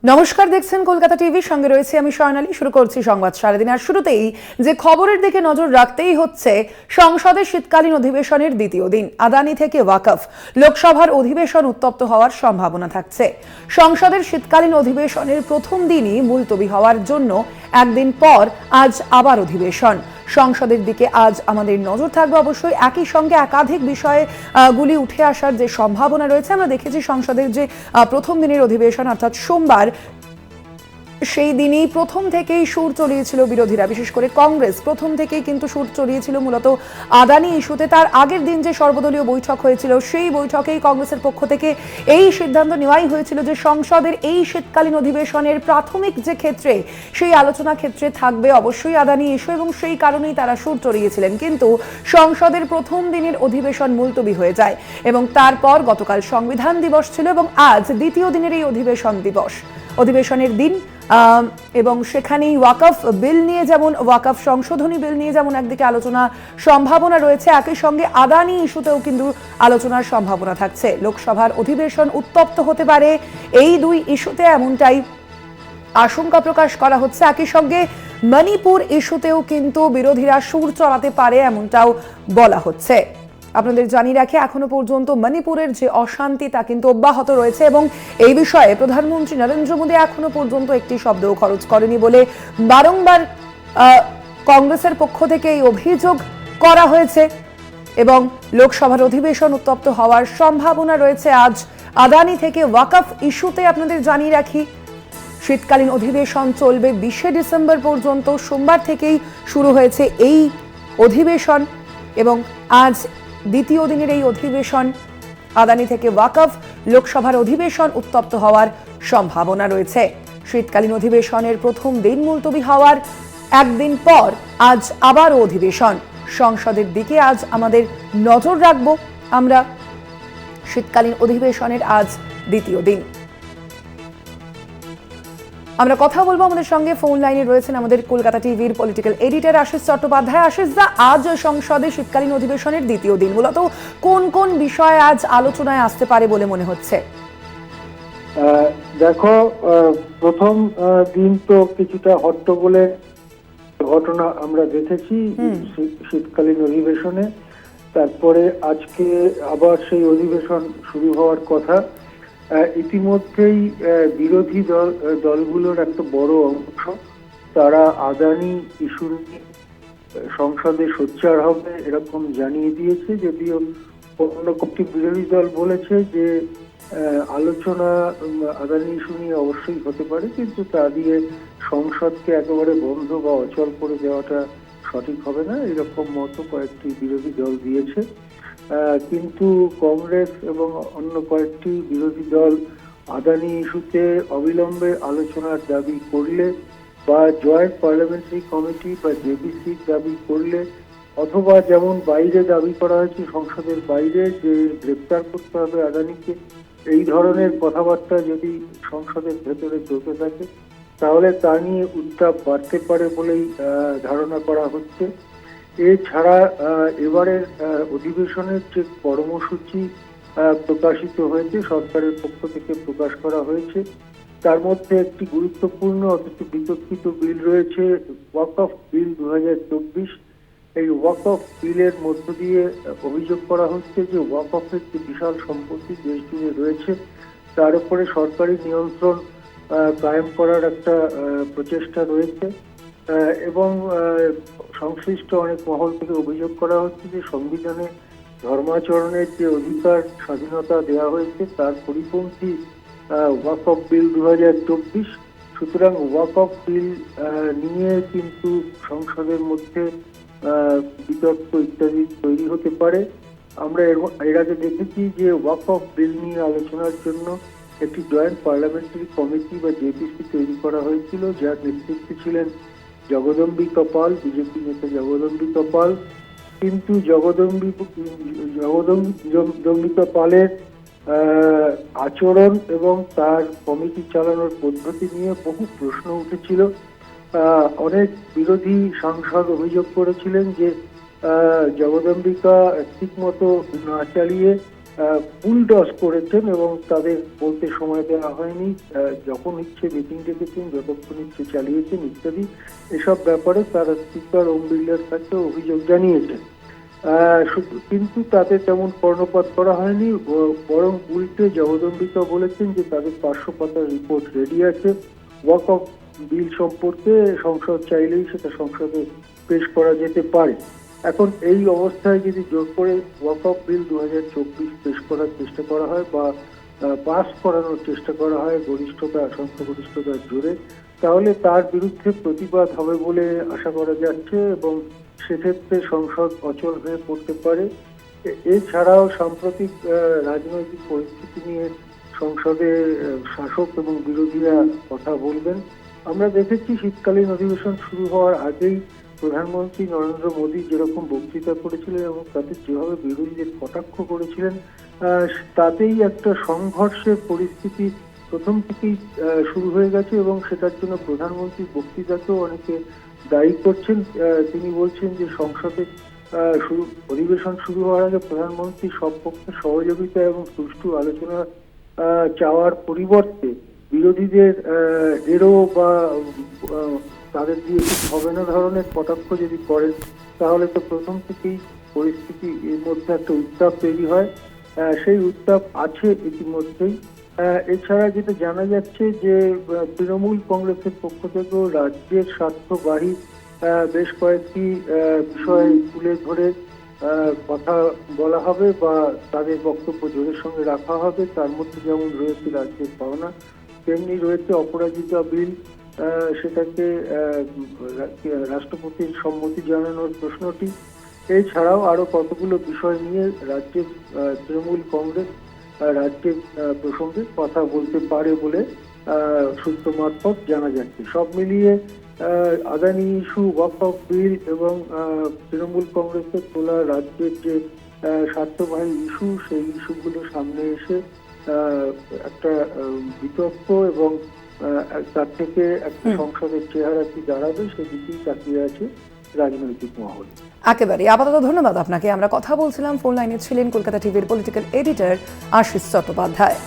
নমস্কার, দেখছেন কলকাতা টিভি, সঙ্গে রয়েছে আমি স্বর্ণালী। শুরু করছি সংবাদ সারাদিন। আর শুরুতেই যে খবরের দিকে নজর রাখতেই হচ্ছে, সংসদের শীতকালীন অধিবেশনের দ্বিতীয় দিন, আদানি থেকে ওয়াকফ, লোকসভার অধিবেশন উত্তপ্ত হওয়ার সম্ভাবনা থাকছে। সংসদের শীতকালীন অধিবেশনের প্রথম দিনই মুলতবি হওয়ার জন্য একদিন পর আজ আবার অধিবেশন। সংসদের দিকে আজ আমাদের নজর থাকবে অবশ্যই। একই সঙ্গে একাধিক বিষয়গুলি উঠে আসার যে সম্ভাবনা রয়েছে। আমরা দেখেছি সংসদের যে প্রথম দিনের অধিবেশন অর্থাৎ সোমবার, সেই দিনই প্রথম থেকেই সুর চড়িয়েছিল বিরোধীরা, বিশেষ করে কংগ্রেস প্রথম থেকেই কিন্তু সুর চড়িয়েছিল মূলত আদানি ইস্যুতে। তার আগের দিন যে সর্বদলীয় বৈঠক হয়েছিল, সেই বৈঠকেই কংগ্রেসের পক্ষ থেকে এই সিদ্ধান্ত নেওয়াই হয়েছিল যে সংসদের এই শীতকালীন অধিবেশনের প্রাথমিক যে ক্ষেত্রে, সেই আলোচনা ক্ষেত্রে থাকবে অবশ্যই আদানি ইস্যু, এবং সেই কারণেই তারা সুর চড়িয়েছিলেন। কিন্তু সংসদের প্রথম দিনের অধিবেশন মুলতবি হয়ে যায় এবং তারপর গতকাল সংবিধান দিবস ছিল এবং আজ দ্বিতীয় দিনের এই অধিবেশনের দিন। এবং সেখানেই ওয়াকফ বিল নিয়ে, যেমন ওয়াকফ সংশোধনী বিল নিয়ে যেমন একদিকে আলোচনা সম্ভাবনা রয়েছে, একই সঙ্গে আদানি ইস্যুতেও কিন্তু আলোচনার সম্ভাবনা থাকছে। লোকসভার অধিবেশন উত্তপ্ত হতে পারে এই দুই ইস্যুতে, এমনটাই আশঙ্কা প্রকাশ করা হচ্ছে। একই সঙ্গে মণিপুর ইস্যুতেও কিন্তু বিরোধীরা সুর চড়াতে পারে, এমনটাও বলা হচ্ছে। আপনাদের জানিয়ে রাখি, এখনো পর্যন্ত মণিপুরের যে অশান্তি তা কিন্তু অব্যাহত রয়েছে এবং এই বিষয়ে প্রধানমন্ত্রী নরেন্দ্র মোদী এখনো পর্যন্ত একটি শব্দও খরচ করেনি বলে বারংবার কংগ্রেসের পক্ষ থেকে এই অভিযোগ করা হয়েছে। এবং লোকসভার অধিবেশন উত্তপ্ত হওয়ার সম্ভাবনা রয়েছে আজ আদানি থেকে ওয়াকফ ইস্যুতে। আপনাদের জানিয়ে রাখি, শীতকালীন অধিবেশন চলবে 20শে ডিসেম্বর পর্যন্ত। সোমবার থেকেই শুরু হয়েছে এই অধিবেশন এবং আজ দ্বিতীয় দিনের এই অধিবেশন। আদানি থেকে ওয়াকফ, লোকসভার অধিবেশন উত্তপ্ত হওয়ার সম্ভাবনা রয়েছে। শীতকালীন অধিবেশনের প্রথম দিন মুলতবি হওয়ার একদিন পর আজ আবারও অধিবেশন। সংসদের দিকে আজ আমাদের নজর রাখব আমরা। শীতকালীন অধিবেশনের আজ দ্বিতীয় দিন। আমরা কথা বলবো, আমাদের সঙ্গে ফোন লাইনে রয়েছেন আমাদের কলকাতা টিভির পলিটিক্যাল এডিটর আশিস চট্টোপাধ্যায়। আশিস দা, আজ সংসদে শীতকালীন অধিবেশনের দ্বিতীয় দিন, মূলত কোন কোন বিষয় আজ আলোচনায় আসতে পারে বলে মনে হচ্ছে? দেখো, প্রথম দিন তো কিছুটা হট্টগোলের ঘটনা আমরা দেখেছি শীতকালীন অধিবেশনে। তারপরে আজকে আবার সেই অধিবেশন শুরু হওয়ার কথা। ইতিমধ্যেই বিরোধী দলগুলোর একটা বড় অংশ তারা আদানি ইস্যু নিয়ে সংসদে সোচ্চার হবে এরকম জানিয়ে দিয়েছে। যদিও অন্য কয়েকটি বিরোধী দল বলেছে যে আলোচনা আদানি ইস্যু নিয়ে অবশ্যই হতে পারে, কিন্তু তা দিয়ে সংসদকে একেবারে বন্ধ বা অচল করে দেওয়াটা সঠিক হবে না, এরকম মতো কয়েকটি বিরোধী দল দিয়েছে। কিন্তু কংগ্রেস এবং অন্য কয়েকটি বিরোধী দল আদানি ইস্যুতে অবিলম্বে আলোচনার দাবি করলে বা জয়েন্ট পার্লামেন্টারি কমিটি বা জেপিসি দাবি করলে, অথবা যেমন বাইরে দাবি করা হয়েছে সংসদের বাইরে যে গ্রেপ্তার করতে হবে আদানিকে, এই ধরনের কথাবার্তা যদি সংসদের ভেতরে চলতে থাকে তাহলে তা নিয়ে উত্তাপ বাড়তে পারে বলেই ধারণা করা হচ্ছে। এছাড়া এবারের অধিবেশনের যে কর্মসূচি প্রকাশিত হয়েছে, সরকারের পক্ষ থেকে প্রকাশ করা হয়েছে, তার মধ্যে একটি গুরুত্বপূর্ণ অথচ বিতর্কিত বিল রয়েছে, ওয়াকফ বিল 2024। এই ওয়াকফ বিলের মধ্য দিয়ে অভিযোগ করা হচ্ছে যে ওয়াকফের যে বিশাল সম্পত্তি দেশ জুড়ে রয়েছে তার উপরে সরকারি নিয়ন্ত্রণ কায়েম করার একটা প্রচেষ্টা রয়েছে। এবং সংশ্লিষ্ট অনেক মহল থেকে অভিযোগ করা হচ্ছে যে সংবিধানে ধর্মাচরণের যে অধিকার স্বাধীনতা দেওয়া হয়েছে তার পরিপন্থী ওয়াকফ বিল 2024। সুতরাং ওয়াকফ বিল নিয়ে কিন্তু সংসদের মধ্যে বিতর্ক ইত্যাদি তৈরি হতে পারে। আমরা এর আগে দেখেছি যে ওয়াকফ বিল নিয়ে আলোচনার জন্য একটি জয়েন্ট পার্লামেন্টারি কমিটি বা জেপিসি তৈরি করা হয়েছিল, যার নেতৃত্বে ছিলেন জগদম্বিকা পাল, বিজেপি নেতা জগদম্বিকা পাল। কিন্তু জগদম্বিকা পালের আচরণ এবং তার কমিটি চালানোর পদ্ধতি নিয়ে বহু প্রশ্ন উঠেছিল। অনেক বিরোধী সাংসদ অভিযোগ করেছিলেন যে জগদম্বিকা ঠিক মতো না চালিয়ে বুলডজ করেছেন এবং তাদের বলতে সময় দেওয়া হয়নি, যখন ইচ্ছে মিটিং ডেকেছেন, যতক্ষণ ইচ্ছে চালিয়েছেন ইত্যাদি এসব ব্যাপারে তারা স্পিকার ওম বিড়লার কাছে অভিযোগ জানিয়েছেন। কিন্তু তাদের তেমন কর্ণপাত করা হয়নি, বরং উল্টে জগদম্বিকা বলেছেন যে তাদের 500 পাতার রিপোর্ট রেডি আছে। ওয়াক অফ বিল সম্পর্কে সংসদ চাইলেই সেটা সংসদে পেশ করা যেতে পারে। এখন এই অবস্থায় যদি জোর করে ওয়াক অফ বিল 2024 পেশ করার চেষ্টা করা হয় বা পাস করানোর চেষ্টা করা হয় সংখ্যাগরিষ্ঠতার জোরে, তাহলে তার বিরুদ্ধে প্রতিবাদ হবে বলে আশা করা যাচ্ছে এবং সেক্ষেত্রে সংসদ অচল হয়ে পড়তে পারে। এছাড়াও সাম্প্রতিক রাজনৈতিক পরিস্থিতি নিয়ে সংসদে শাসক এবং বিরোধীরা কথা বলবেন। আমরা দেখেছি শীতকালীন অধিবেশন শুরু হওয়ার আগেই প্রধানমন্ত্রী নরেন্দ্র মোদী যেরকম বক্তৃতা করেছিলেন এবং তাতে যেভাবে বিরোধীদের কটাক্ষ করেছিলেন, তাতেই একটা সংঘর্ষের পরিস্থিতি প্রথম থেকেই শুরু হয়ে গেছে এবং সেটার জন্য প্রধানমন্ত্রীর বক্তৃতাকেও অনেকে দায়ী করছেন। তিনি বলছেন যে সংসদে অধিবেশন শুরু হওয়ার আগে প্রধানমন্ত্রী সব পক্ষের সহযোগিতা এবং সুষ্ঠু আলোচনা চাওয়ার পরিবর্তে বিরোধীদের এরো বা তাদের দিয়ে কিছু হবে না ধরনের কটাক্ষ যদি করেন, তাহলে তো প্রথম থেকেই পরিস্থিতি এর মধ্যে একটা উত্তাপ তৈরি হয়। সেই উত্তাপ আছে ইতিমধ্যেই। এছাড়া যেটা জানা যাচ্ছে যে তৃণমূল কংগ্রেসের পক্ষ থেকেও রাজ্যের স্বার্থবাহী বেশ কয়েকটি বিষয় তুলে ধরে কথা বলা হবে বা তাদের বক্তব্য জোরের সঙ্গে রাখা হবে। তার মধ্যে যেমন রয়েছে রাজ্যের পাওনা, তেমনি রয়েছে অপরাজিতা বিল, সেটাকে রাষ্ট্রপতির সম্মতি জানানোর প্রশ্নটি। এছাড়াও আরো কতগুলো বিষয় নিয়ে রাজ্যের তৃণমূল কংগ্রেস রাজ্যের প্রসঙ্গে কথা বলতে পারে বলে সূত্র মারফত জানা যাচ্ছে। সব মিলিয়ে আদানি ইস্যু, ওয়াক অফ বিল এবং তৃণমূল কংগ্রেসের তোলা রাজ্যের যে স্বার্থবাহী ইস্যু, সেই ইস্যুগুলো সামনে এসে একটা বিতর্ক এবং তার থেকে একটা সংসদের চেহারা কি দাঁড়াবে সেদিকেই তাকিয়ে আছে রাজনৈতিক মহল। একেবারে আপাতত ধন্যবাদ আপনাকে। আমরা কথা বলছিলাম, ফোন লাইনে ছিলেন কলকাতা টিভির পলিটিক্যাল এডিটর আশিস চট্টোপাধ্যায়।